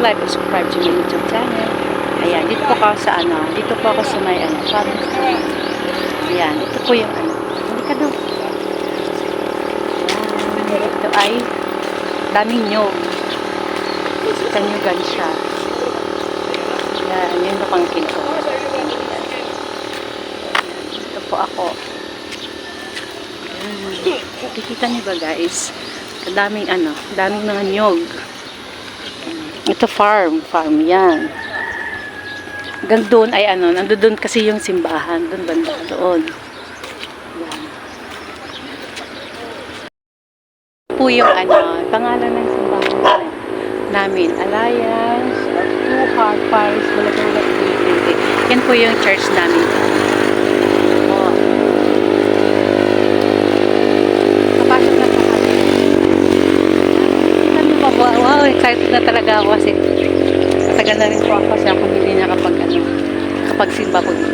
please like and subscribe to my YouTube channel. Ayan, dito po ako sa dito po ako sa may farm. Ayan, ito po yung hindi ka doon. Ayan, ito ay daming nyog. Kanyugan siya. Ayan, yung pangkin ko. Ito po ako. Ayan, kikita niyo ba guys? Daming daming mga nyog. Ito farm yan. Hanggang doon ay nandoon kasi yung simbahan, doon banda doon. Yan. Po yung pangalan ng simbahan namin, Alliance of Two Heart Paris, Bulacan, yan po yung church namin. Oh. Kapasok na po kami. Kita niyo ba? Wow, excited na talaga ako kasi matagal na rin po ako kasi ako hindi kapag simba po dito.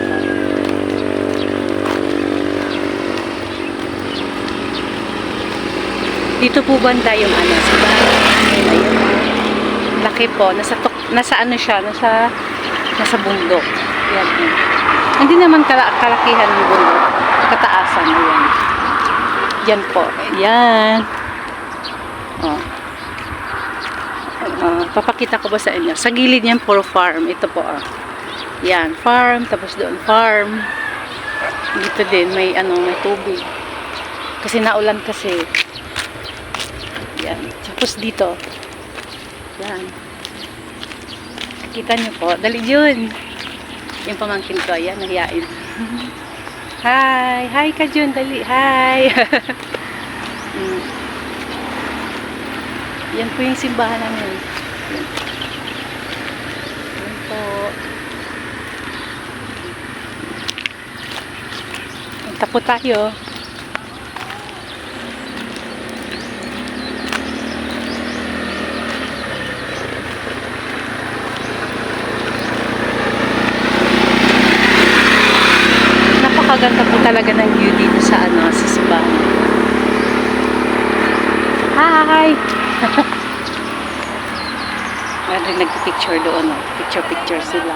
Dito po banda yung simbahan. Ayun. Laki po, nasa siya, nasa bundok. Yan. Hindi naman kalakihan ng bundok, kataasan ayan. Yan po. Yan. Oh. Papakita ko ba sa inyo? Sa gilid niyan puro farm. Ito po yan, farm, tapos doon farm. Dito din may may tubig. Kasi naulan kasi. Yan. Tapos dito. Yan. Kita niyo po. Dali yun. Yung pamangkin ko. Yan, nahiyain. Hi! Hi ka Jun, dali. Hi! Yan po yung simbahan namin. Yan. Yan po. Punta po tayo. Napakaganda po talaga ng view dito sa sa simbahan. Hi! Meron nagpipicture doon, picture sila.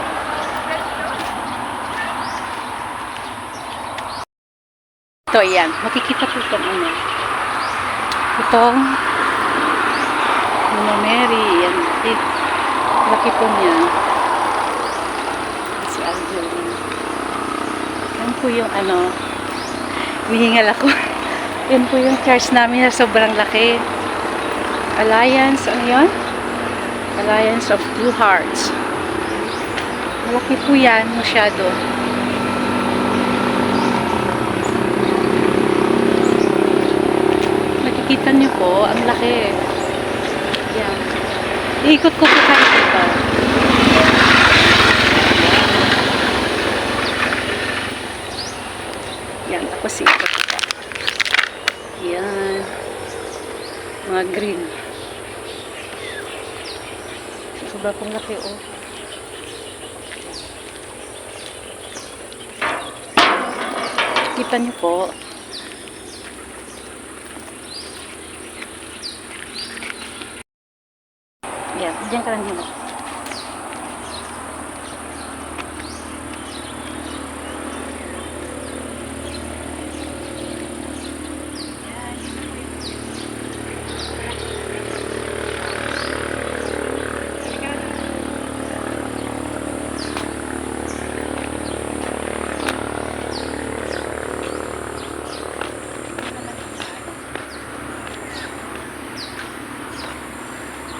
Ito, yan. Makikita po itong itong Mama Mary. Yan. Laki po niyan. Si Aljo. Yan po yung hihingal ako. Yan po yung church namin na sobrang laki. Alliance, yun? Alliance of Two Hearts. Malaki po yan, masyado. Nakikita niyo po, ang laki. Yan. Iikot ko po kayo dito. Yan, tapos ikot. Yan. Mga green. Sobra pong laki, Kita niyo po. Yan, diyan ka lang dito.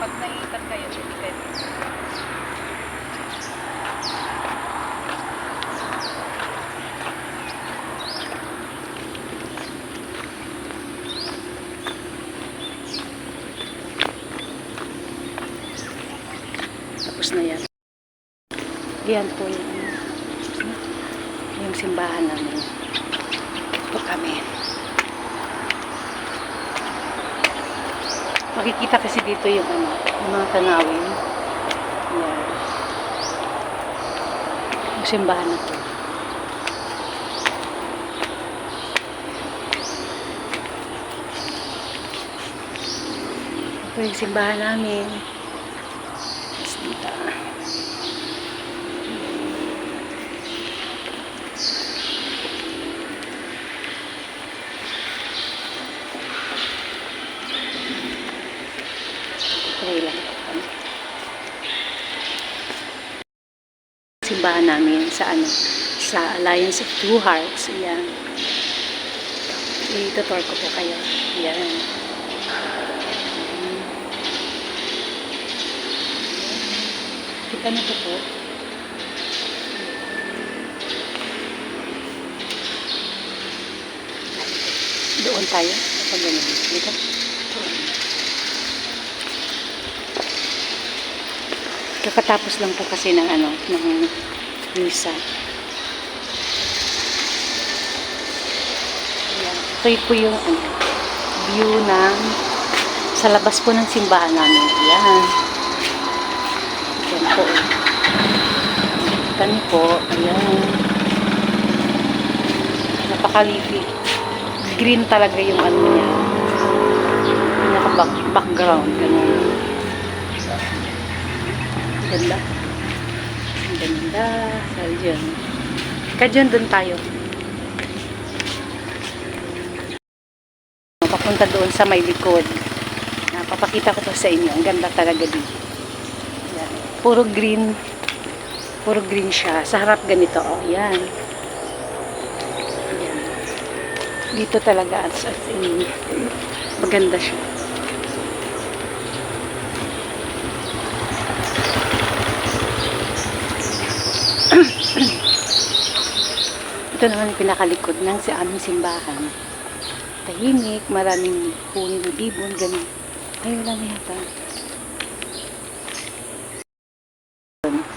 Pag naiitan kayo, pwede. Tapos na yan. Yan po yung simbahan namin. Ito kami. Makikita kasi dito yung mga tanawin. Yan. Yung simbahan na to. Ito yung simbahan namin. Okay lang. Simbahan namin sa ano, sa Alliance of Two Hearts. Ayan. I-tutor ko po kayo. Ayan. Kita na po. Doon tayo. Kapag ganun. Dito. Kakatapos lang po kasi ng ano, ng misa. Ayan. Ito po yung ano, view ng sa labas po ng simbahan namin. Ayan. Ayan po. Ayan po. Ayan. Napaka-leafy. Green talaga yung ano niya. Naka-background. Ganun. Ganda. Ang ganda. Sabi dyan. Kadyan doon tayo. Papunta doon sa may likod. Papakita ko to sa inyo. Ang ganda talaga dito. Yan. Puro green. Puro green siya. Sa harap ganito. Oh, yan. Yan. Dito talaga as in, maganda siya. Ito naman pinakalikod ng si aming simbahan. Tahimik, maraming puno, ibon, ganun. Ay, wala na yata.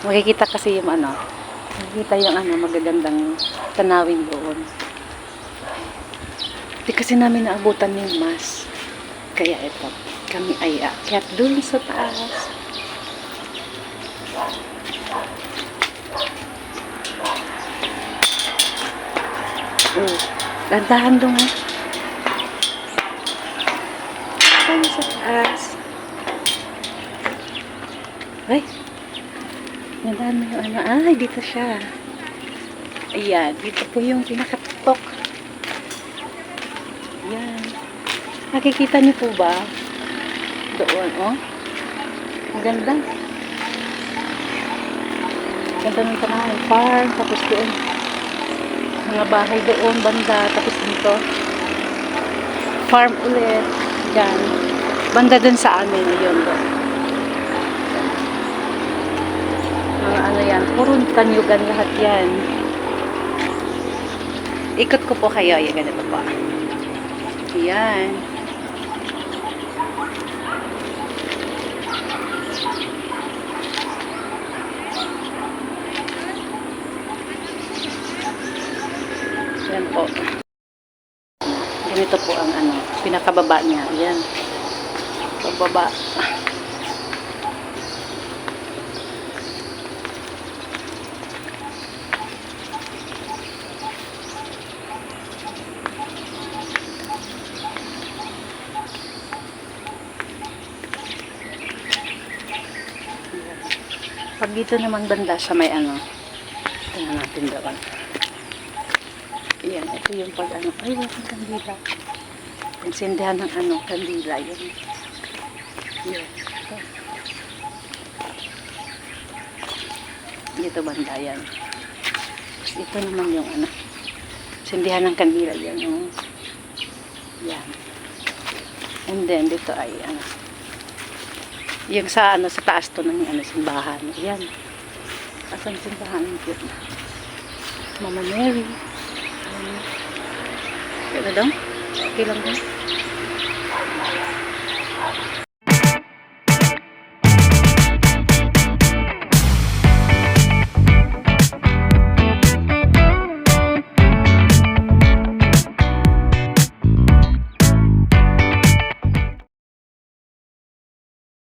Makikita kasi yung ano, makikita yung ano, magagandang tanawin doon. Di kasi namin naabutan yung mas. Kaya ito, kami ay akyat doon sa taas. Oh, dandahan doon ha. Doon sa taas. Ay, dandahan mo yung ano. Ay, dito siya. Ayan, dito po yung pinakatok. Ayan. Nakikita niyo po ba? Doon, oh. Ang ganda. Ganda ng tanahan. Farm, tapos doon. Mga bahay doon, banda, tapos dito. Farm ulit. Diyan. Banda dun sa amin. Ayun, doon. Mga ano yan. Puro tanyugan lahat yan. Ikot ko po kayo. Ayan, ganito po. Ayan. Ayan po. Ganito po ang ano, pinakababa niya. Ayan. Pababa. Pag dito naman banda sa may ano, tingnan natin doon. Ayan, ito yung pag ano, ay walang kandila. Insindihan ng ano, kandila yun. Ayan, ito. Dito banda yan. Tapos ito naman yung ano, insindihan ng kandila yan. Yung, yan. And then dito ay ano, yung sa ano, sa taas to ng ano, simbahan. Ayan. Asan simbahan? Cute na. Mama Mary. Ano daw? Okay lang daw.